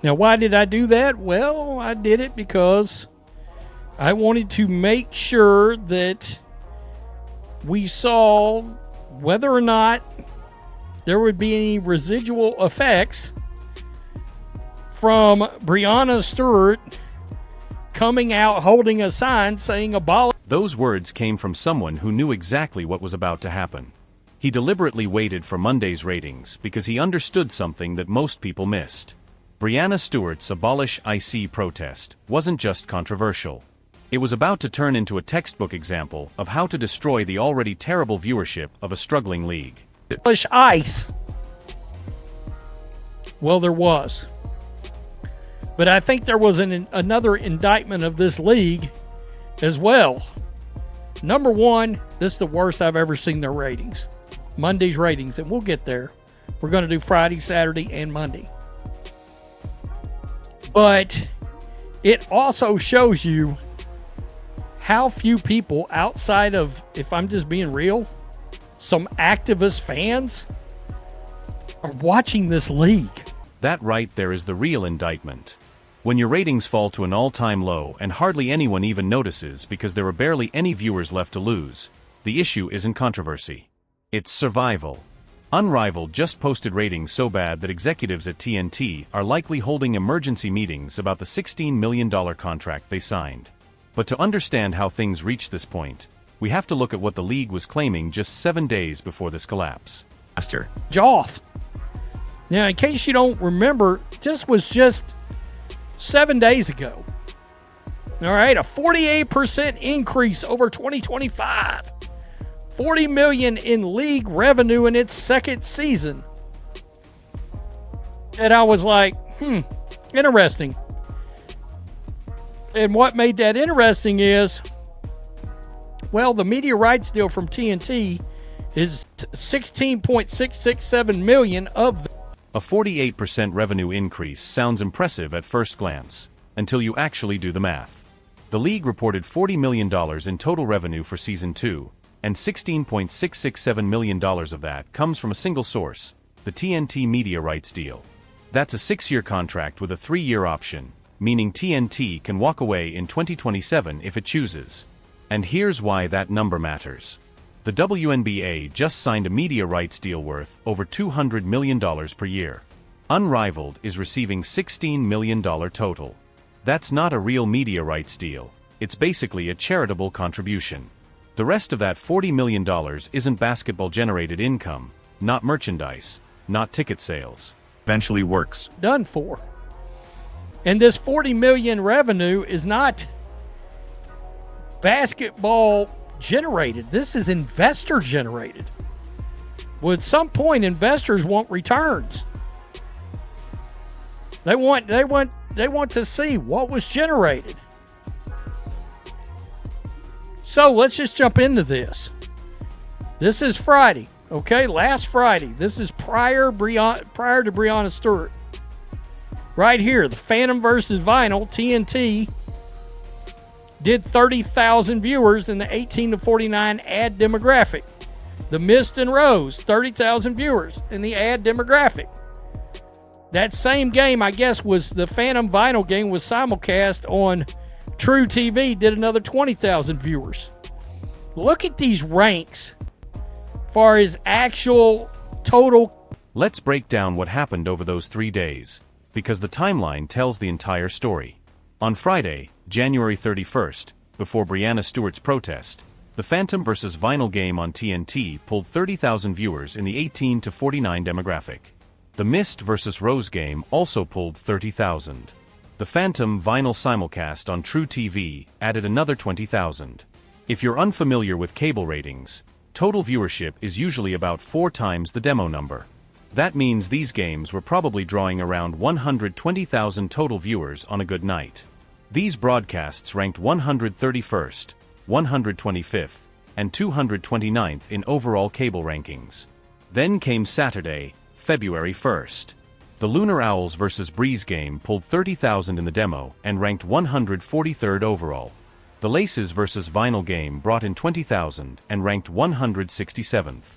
Now, why did I do that? Well, I did it because I wanted to make sure that we saw whether or not there would be any residual effects from Breanna Stewart coming out holding a sign saying abolish. Those words came from someone who knew exactly what was about to happen. He deliberately waited for Monday's ratings because he understood something that most people missed. Breanna Stewart's Abolish IC protest wasn't just controversial. It was about to turn into a textbook example of how to destroy the already terrible viewership of a struggling league. Abolish ICE. Well, there was. But I think there was another indictment of this league as well. Number one, this is the worst I've ever seen their ratings. Monday's ratings, and we'll get there. We're going to do Friday, Saturday, and Monday. But it also shows you how few people outside of, if I'm just being real, some activist fans are watching this league. That right there is the real indictment. When your ratings fall to an all-time low and hardly anyone even notices because there are barely any viewers left to lose, the issue isn't controversy. It's survival. Unrivaled just posted ratings so bad that executives at TNT are likely holding emergency meetings about the $16 million contract they signed. But to understand how things reached this point, we have to look at what the league was claiming just 7 days before this collapse. Off. Now, in case you don't remember, this was just 7 days ago. All right, a 48% increase over 2025. $40 million in league revenue in its second season. And I was like, interesting. And what made that interesting is, well, the media rights deal from TNT is $16.667 million of the. A 48% revenue increase sounds impressive at first glance, until you actually do the math. The league reported $40 million in total revenue for Season 2, and $16.667 million of that comes from a single source, the TNT media rights deal. That's a 6-year contract with a 3-year option, meaning TNT can walk away in 2027 if it chooses. And here's why that number matters. The WNBA just signed a media rights deal worth over $200 million per year. Unrivaled is receiving $16 million total. That's not a real media rights deal. It's basically a charitable contribution. The rest of that $40 million isn't basketball-generated income, not merchandise, not ticket sales. Eventually works. Done for. And this $40 million revenue is not basketball generated. This is investor generated. Well, at some point, investors want returns. They want to see what was generated. So let's just jump into this. This is Friday, okay? Last Friday. This is prior to Breanna Stewart. Right here, the Phantom versus Vinyl, TNT did 30,000 viewers in the 18 to 49 ad demographic. The Mist and Rose, 30,000 viewers in the ad demographic. That same game, I guess, was the Phantom Vinyl game, was simulcast on True TV, did another 20,000 viewers. Look at these ranks far as actual total. Let's break down what happened over those 3 days, because the timeline tells the entire story. On Friday, January 31st, before Breanna Stewart's protest, the Phantom vs. Vinyl game on TNT pulled 30,000 viewers in the 18 to 49 demographic. The Mist vs. Rose game also pulled 30,000. The Phantom Vinyl simulcast on True TV added another 20,000. If you're unfamiliar with cable ratings, total viewership is usually about 4 times the demo number. That means these games were probably drawing around 120,000 total viewers on a good night. These broadcasts ranked 131st, 125th, and 229th in overall cable rankings. Then came Saturday, February 1st. The Lunar Owls vs. Breeze game pulled 30,000 in the demo and ranked 143rd overall. The Laces vs. Vinyl game brought in 20,000 and ranked 167th.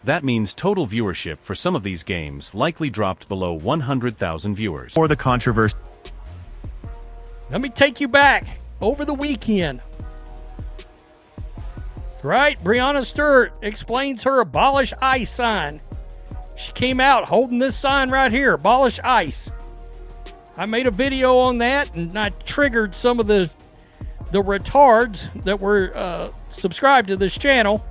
That means total viewership for some of these games likely dropped below 100,000 viewers. For the controversy. Let me take you back over the weekend. Right? Breanna Stewart explains her abolish ICE sign. She came out holding this sign right here, abolish ICE. I made a video on that, and I triggered some of the retards that were subscribed to this channel,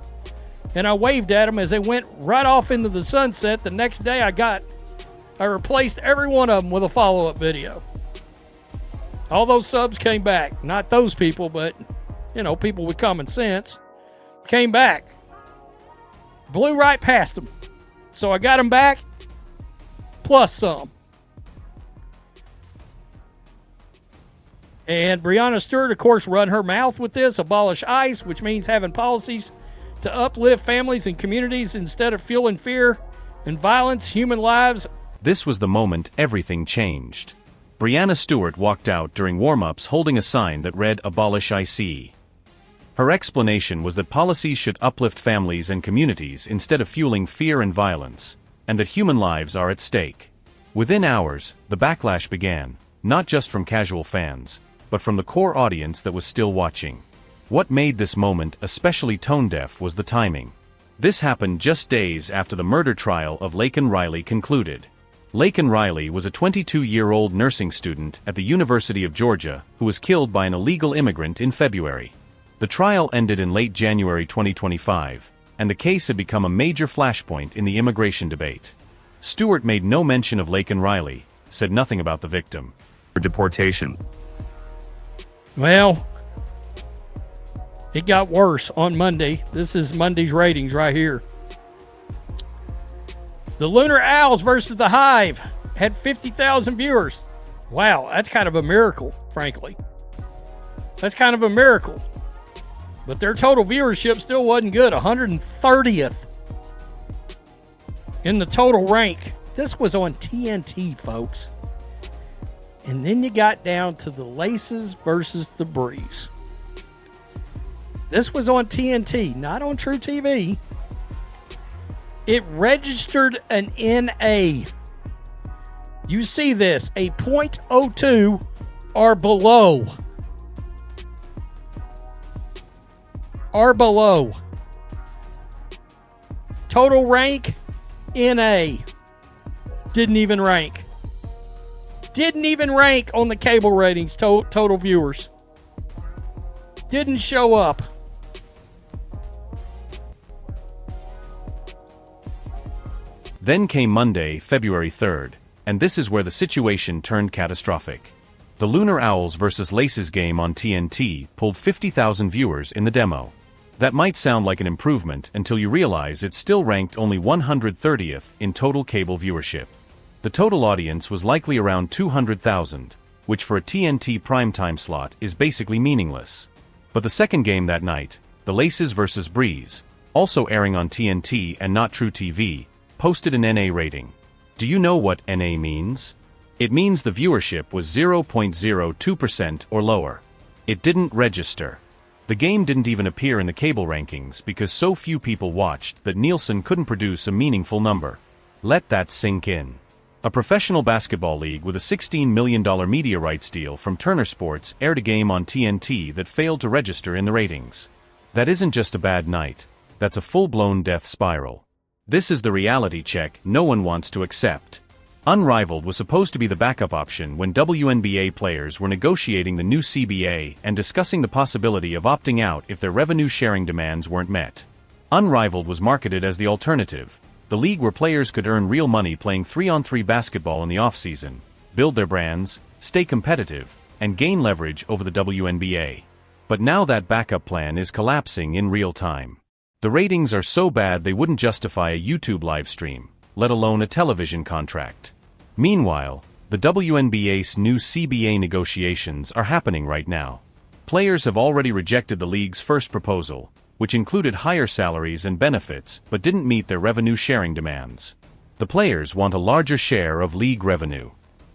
and I waved at them as they went right off into the sunset. The next day I replaced every one of them with a follow-up video. All those subs came back. Not those people, but, people with common sense came back. Blew right past them. So I got them back, plus some. And Breanna Stewart, of course, run her mouth with this, abolish ICE, which means having policies to uplift families and communities instead of fueling fear and violence, human lives. This was the moment everything changed. Breanna Stewart walked out during warm-ups holding a sign that read, abolish ICE. Her explanation was that policies should uplift families and communities instead of fueling fear and violence, and that human lives are at stake. Within hours, the backlash began, not just from casual fans, but from the core audience that was still watching. What made this moment especially tone-deaf was the timing. This happened just days after the murder trial of Laken Riley concluded. Laken Riley was a 22-year-old nursing student at the University of Georgia who was killed by an illegal immigrant in February. The trial ended in late January 2025, and the case had become a major flashpoint in the immigration debate. Stewart made no mention of Laken Riley, said nothing about the victim. Deportation. Well, it got worse on Monday. This is Monday's ratings right here. The Lunar Owls versus the Hive had 50,000 viewers. Wow, that's kind of a miracle, frankly. That's kind of a miracle. But their total viewership still wasn't good. 130th in the total rank. This was on TNT, folks. And then you got down to the Laces versus the Breeze. This was on TNT, not on True TV. It registered an NA. You see this, a .02 or below. Total rank, NA. Didn't even rank. Didn't even rank on the cable ratings, total viewers. Didn't show up. Then came Monday, February 3rd, and this is where the situation turned catastrophic. The Lunar Owls vs. Laces game on TNT pulled 50,000 viewers in the demo. That might sound like an improvement until you realize it still ranked only 130th in total cable viewership. The total audience was likely around 200,000, which for a TNT primetime slot is basically meaningless. But the second game that night, the Laces vs. Breeze, also airing on TNT and not True TV, posted an NA rating. Do you know what NA means? It means the viewership was 0.02% or lower. It didn't register. The game didn't even appear in the cable rankings because so few people watched that Nielsen couldn't produce a meaningful number. Let that sink in. A professional basketball league with a $16 million media rights deal from Turner Sports aired a game on TNT that failed to register in the ratings. That isn't just a bad night. That's a full-blown death spiral. This is the reality check no one wants to accept. Unrivaled was supposed to be the backup option when WNBA players were negotiating the new CBA and discussing the possibility of opting out if their revenue-sharing demands weren't met. Unrivaled was marketed as the alternative, the league where players could earn real money playing 3-on-3 basketball in the off-season, build their brands, stay competitive, and gain leverage over the WNBA. But now that backup plan is collapsing in real time. The ratings are so bad they wouldn't justify a YouTube live stream, let alone a television contract. Meanwhile, the WNBA's new CBA negotiations are happening right now. Players have already rejected the league's first proposal, which included higher salaries and benefits but didn't meet their revenue-sharing demands. The players want a larger share of league revenue.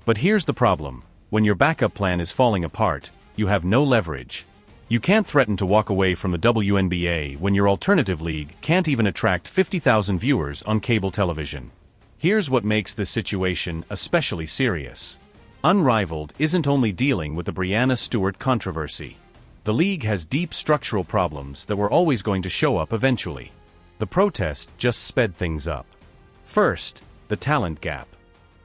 But here's the problem: when your backup plan is falling apart, you have no leverage. You can't threaten to walk away from the WNBA when your alternative league can't even attract 50,000 viewers on cable television. Here's what makes this situation especially serious. Unrivaled isn't only dealing with the Breanna Stewart controversy. The league has deep structural problems that were always going to show up eventually. The protest just sped things up. First, the talent gap.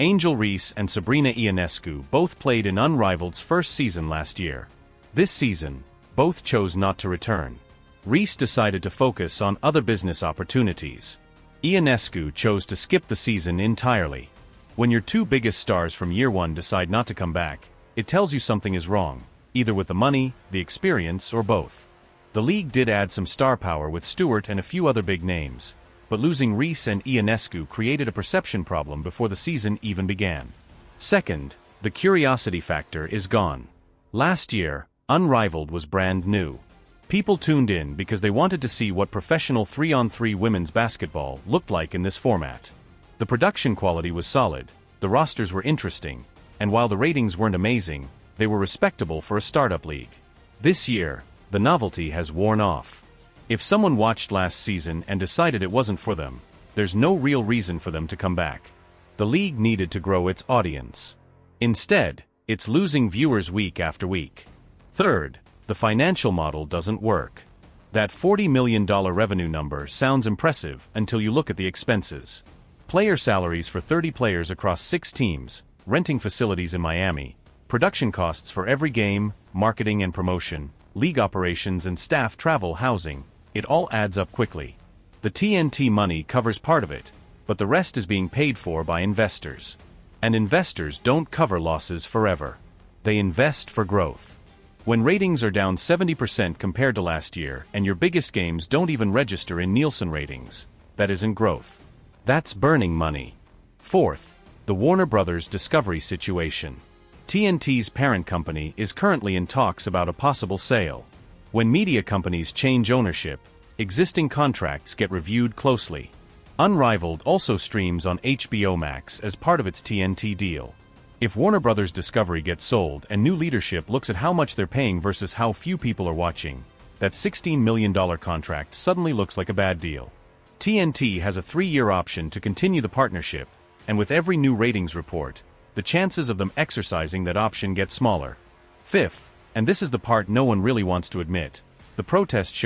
Angel Reese and Sabrina Ionescu both played in Unrivaled's first season last year. This season, both chose not to return. Reese decided to focus on other business opportunities. Ionescu chose to skip the season entirely. When your two biggest stars from year one decide not to come back, it tells you something is wrong, either with the money, the experience, or both. The league did add some star power with Stewart and a few other big names, but losing Reese and Ionescu created a perception problem before the season even began. Second, the curiosity factor is gone. Last year, Unrivaled was brand new. People tuned in because they wanted to see what professional 3-on-3 women's basketball looked like in this format. The production quality was solid, the rosters were interesting, and while the ratings weren't amazing, they were respectable for a startup league. This year, the novelty has worn off. If someone watched last season and decided it wasn't for them, there's no real reason for them to come back. The league needed to grow its audience. Instead, it's losing viewers week after week. Third, the financial model doesn't work. That $40 million revenue number sounds impressive until you look at the expenses. Player salaries for 30 players across 6 teams, renting facilities in Miami, production costs for every game, marketing and promotion, league operations and staff travel, housing, it all adds up quickly. The TNT money covers part of it, but the rest is being paid for by investors. And investors don't cover losses forever. They invest for growth. When ratings are down 70% compared to last year and your biggest games don't even register in Nielsen ratings, that isn't growth. That's burning money. Fourth, the Warner Brothers Discovery situation. TNT's parent company is currently in talks about a possible sale. When media companies change ownership, existing contracts get reviewed closely. Unrivaled also streams on HBO Max as part of its TNT deal. If Warner Brothers Discovery gets sold and new leadership looks at how much they're paying versus how few people are watching, that $16 million contract suddenly looks like a bad deal. TNT has a 3-year option to continue the partnership, and with every new ratings report, the chances of them exercising that option get smaller. Fifth, and this is the part no one really wants to admit, the protest show